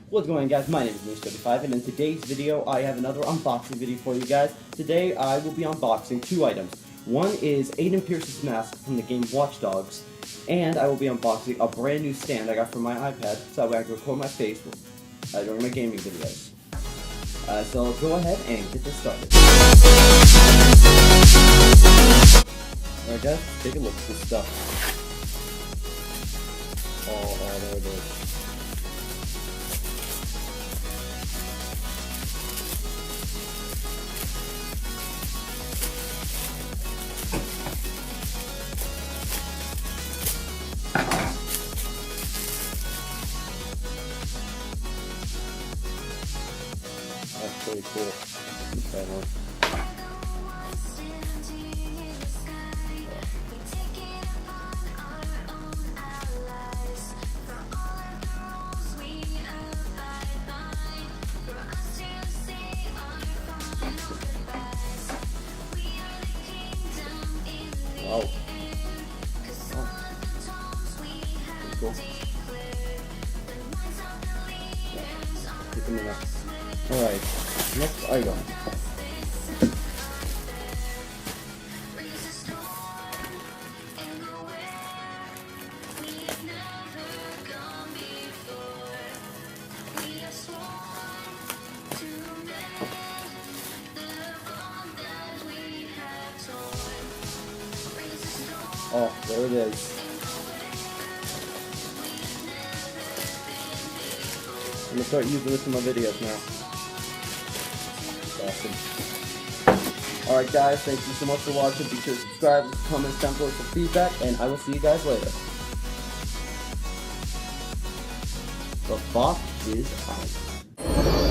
What's going on, guys? My name is Moose35, and in today's video I have another unboxing video for you guys. Today I will be unboxing two items. One is Aiden Pierce's mask from the game Watch Dogs, and I will be unboxing a brand new stand I got from my iPad so that way I can record my face during my gaming videos. So let's go ahead and get this started. Alright guys, take a look at this stuff. Oh, there it is. That's pretty cool. Okay, well. Wow. Pretty cool. Take a minute. Alright, next item. Oh, there it is. I'm gonna start using this in my videos now. Awesome. Alright guys, thank you so much for watching. Be sure to subscribe, comment down below for feedback, and I will see you guys later. The box is out.